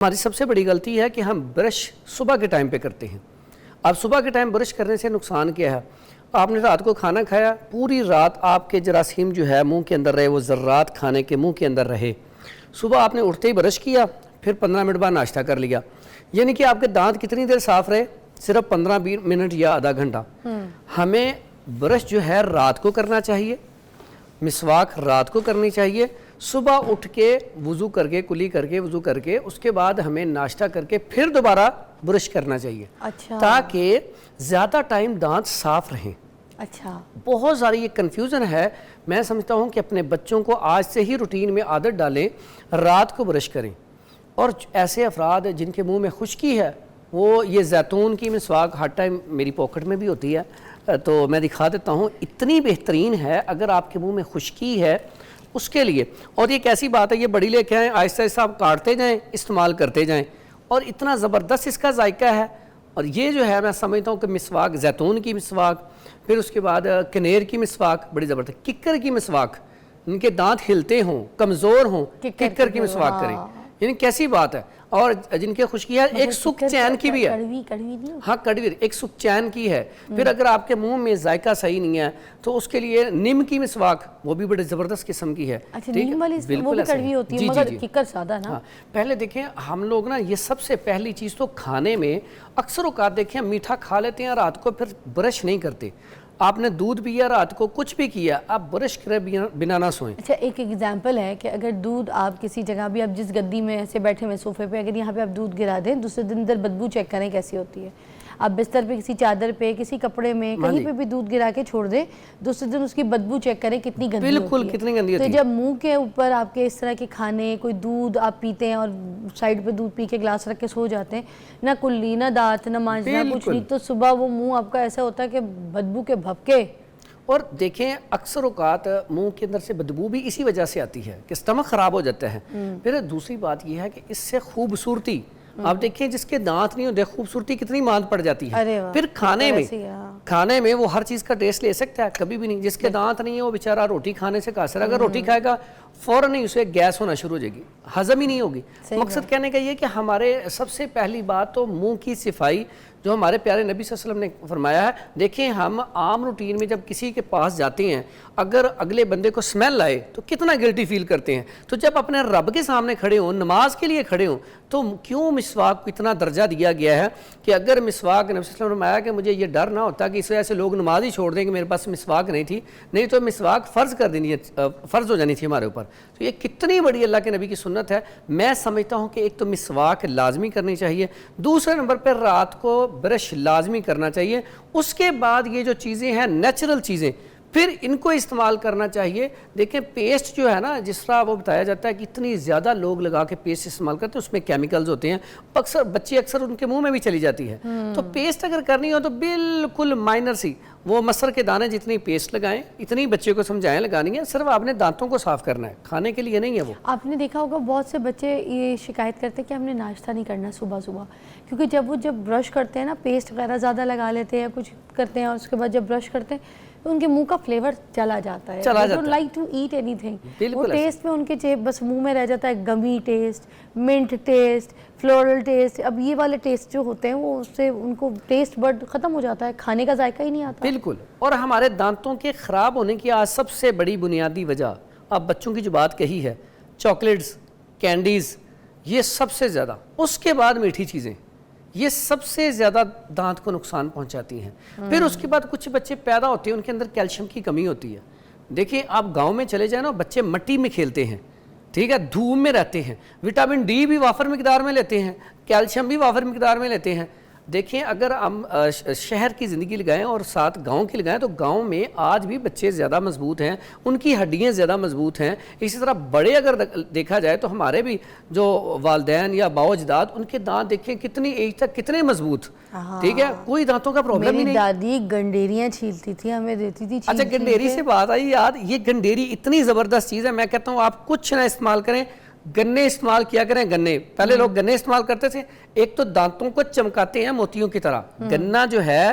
ہماری سب سے بڑی غلطی ہے کہ ہم برش صبح کے ٹائم پہ کرتے ہیں۔ اب صبح کے ٹائم برش کرنے سے نقصان کیا ہے؟ آپ نے رات کو کھانا کھایا، پوری رات آپ کے جراثیم جو ہے منہ کے اندر رہے، وہ ذرات کھانے کے منہ کے اندر رہے۔ صبح آپ نے اٹھتے ہی برش کیا، پھر 15 منٹ بعد ناشتہ کر لیا، یعنی کہ آپ کے دانت کتنی دیر صاف رہے؟ صرف 15-20 منٹ یا آدھا گھنٹہ۔ ہمیں برش جو ہے رات کو کرنا چاہیے، مسواک رات کو کرنی چاہیے، صبح اٹھ کے وضو کر کے کلی کر کے وضو کر کے اس کے بعد ہمیں ناشتہ کر کے پھر دوبارہ برش کرنا چاہیے، تاکہ زیادہ ٹائم دانت صاف رہیں۔ اچھا، بہت ساری یہ کنفیوژن ہے۔ میں سمجھتا ہوں کہ اپنے بچوں کو آج سے ہی روٹین میں عادت ڈالیں، رات کو برش کریں۔ اور ایسے افراد جن کے منہ میں خشکی ہے، وہ یہ زیتون کی مسواک ہر ٹائم میری پاکٹ میں بھی ہوتی ہے، تو میں دکھا دیتا ہوں، اتنی بہترین ہے اگر آپ کے منہ میں خشکی ہے اس کے لیے۔ اور یہ کیسی بات ہے، یہ بڑی لے کے آئیں، آہستہ آہستہ آپ کاٹتے جائیں، استعمال کرتے جائیں، اور اتنا زبردست اس کا ذائقہ ہے۔ اور یہ جو ہے میں سمجھتا ہوں کہ مسواک، زیتون کی مسواک، پھر اس کے بعد کنیر کی مسواک بڑی زبردست، ککر کی مسواک، ان کے دانت ہلتے ہوں، کمزور ہوں، ککر کی مسواک کریں، یعنی کیسی بات ہے۔ اور جن کے خشکی ہے، ایک سکھ چین کی بھی ہے، ہاں کڑوی، ایک سکھ چین کی ہے۔ پھر اگر آپ کے منہ میں ذائقہ صحیح نہیں ہے تو اس کے لیے نیم کی مسواک، وہ بھی بڑے زبردست قسم کی ہے۔ اچھا، نیم والی وہ بھی کڑوی ہوتی ہے مگر ککر سادہ نا۔ پہلے دیکھیں ہم لوگ نا، یہ سب سے پہلی چیز تو کھانے میں اکثر اوقات دیکھیں میٹھا کھا لیتے ہیں رات کو، پھر برش نہیں کرتے۔ آپ نے دودھ پیا رات کو، کچھ بھی کیا، آپ برش کرے بنا نہ سوئیں۔ اچھا، ایک ایگزامپل ہے کہ اگر دودھ آپ کسی جگہ بھی، آپ جس گدی میں ایسے بیٹھے ہوئے صوفے پہ، اگر یہاں پہ آپ دودھ گرا دیں، دوسرے دن اندر بدبو چیک کریں کیسی ہوتی ہے۔ آپ بستر پہ، کسی چادر پہ، کسی کپڑے میں، کہیں پہ بھی دودھ گرا کے چھوڑ دیں، دوسرے دن اس کی بدبو چیک کریں کتنی گندی ہوتی ہے۔ بالکل کتنی گندی ہوتی ہے۔ تو جب منہ کے اوپر آپ کے اس طرح کے کھانے، کوئی دودھ آپ پیتے ہیں اور سائڈ پہ دودھ پی کے گلاس رکھ کے سو جاتے ہیں، نہ کلی، نہ دانت، نہ مانجنا، کچھ نہیں، تو صبح وہ منہ آپ کا ایسا ہوتا ہے کہ بدبو کے بھپکے۔ اور دیکھیں اکثر اوقات منہ کے اندر سے بدبو بھی اسی وجہ سے آتی ہے کہ اسٹمک خراب ہو جاتا ہے۔ پھر دوسری بات یہ ہے کہ اس سے خوبصورتی، آپ دیکھیں جس کے دانت نہیں ہوتے، خوبصورتی کتنی ماند پڑ جاتی ہے۔ پھر کھانے میں وہ ہر چیز کا ٹیسٹ لے سکتا ہے، کبھی بھی نہیں۔ جس کے دانت نہیں ہے وہ بیچارہ روٹی کھانے سے قاصر، اگر روٹی کھائے گا فوراً ہی اسے گیس ہونا شروع ہو جائے گی، ہضم ہی نہیں ہوگی۔ مقصد کہنے کا یہ کہ ہمارے سب سے پہلی بات تو منہ کی صفائی، جو ہمارے پیارے نبی صلی اللہ علیہ وسلم نے فرمایا ہے۔ دیکھیں ہم عام روٹین میں جب کسی کے پاس جاتے ہیں، اگر اگلے بندے کو سمیل آئے تو کتنا گلٹی فیل کرتے ہیں۔ تو جب اپنے رب کے سامنے کھڑے ہوں، نماز کے لیے کھڑے ہوں، تو کیوں مسواک کو اتنا درجہ دیا گیا ہے کہ اگر مسواک، نبی صلی اللہ علیہ وسلم نے فرمایا کہ مجھے یہ ڈر نہ ہوتا کہ اس وجہ سے لوگ نماز ہی چھوڑ دیں کہ میرے پاس مسواک نہیں تھی، نہیں تو مسواک فرض ہو جانی تھی ہمارے اوپر۔ تو یہ کتنی بڑی اللہ کے نبی کی سنت ہے۔ میں سمجھتا ہوں کہ ایک تو مسواک لازمی کرنی چاہیے، دوسرے نمبر پر رات کو برش لازمی کرنا چاہیے۔ اس کے بعد یہ جو چیزیں ہیں نیچرل چیزیں، پھر ان کو استعمال کرنا چاہیے۔ دیکھیں پیسٹ جو ہے نا، جس طرح وہ بتایا جاتا ہے کہ اتنی زیادہ لوگ لگا کے پیسٹ استعمال کرتے ہیں، اس میں کیمیکلز ہوتے ہیں، بچے اکثر ان کے منہ میں بھی چلی جاتی ہے۔ تو پیسٹ اگر کرنی ہو تو بالکل مائنر سی، وہ مسر کے دانے جتنی پیسٹ لگائیں، اتنی بچے کو سمجھائیں لگانی ہے، صرف آپ نے دانتوں کو صاف کرنا ہے، کھانے کے لیے نہیں ہے۔ وہ آپ نے دیکھا ہوگا بہت سے بچے یہ شکایت کرتے ہیں کہ ہم نے ناشتہ نہیں کرنا صبح، کیونکہ جب برش کرتے ہیں نا، پیسٹ وغیرہ زیادہ لگا لیتے ہیں، کچھ کرتے ہیں، اور اس کے بعد جب برش کرتے ہیں تو ان کے منہ کا فلیور چلا جاتا ہے۔ They don't like to eat anything۔ وہ ٹیسٹ میں ان کے بس منہ میں رہ جاتا ہے، gummy taste, mint taste, floral taste. اب یہ والے ٹیسٹ جو ہوتے ہیں وہ اس سے ان کو ٹیسٹ بڈ ختم ہو جاتا ہے، کھانے کا ذائقہ ہی نہیں آتا۔ بالکل۔ اور ہمارے دانتوں کے خراب ہونے کی آج سب سے بڑی بنیادی وجہ، اب بچوں کی جو بات کہی ہے، چاکلیٹس، کینڈیز، یہ سب سے زیادہ، اس کے بعد میٹھی چیزیں، یہ سب سے زیادہ دانت کو نقصان پہنچاتی ہیں۔ پھر اس کے بعد کچھ بچے پیدا ہوتے ہیں، ان کے اندر کیلشیم کی کمی ہوتی ہے۔ دیکھیں آپ گاؤں میں چلے جائیں نا، بچے مٹی میں کھیلتے ہیں، ٹھیک ہے، دھوپ میں رہتے ہیں، وٹامن ڈی بھی وافر مقدار میں لیتے ہیں، کیلشیم بھی وافر مقدار میں لیتے ہیں۔ دیکھیں اگر ہم شہر کی زندگی لگائیں اور ساتھ گاؤں کی لگائیں، تو گاؤں میں آج بھی بچے زیادہ مضبوط ہیں، ان کی ہڈیاں زیادہ مضبوط ہیں۔ اسی طرح بڑے اگر دیکھا جائے تو ہمارے بھی جو والدین یا باؤ اجداد، ان کے دانت دیکھیں کتنی ایج تک کتنے مضبوط، ٹھیک ہے، کوئی دانتوں کا پرابلم ہی نہیں۔ میری دادی گنڈیریاں چھیلتی تھی، ہمیں دیتی تھی۔ اچھا، گنڈیری سے بات آئی یاد، یہ گنڈیری اتنی زبردست چیز ہے، میں کہتا ہوں آپ کچھ نہ استعمال کریں، گنے استعمال کیا کریں۔ گنے، پہلے لوگ گنے استعمال کرتے تھے، ایک تو دانتوں کو چمکاتے ہیں موتیوں کی طرح۔ گنا جو ہے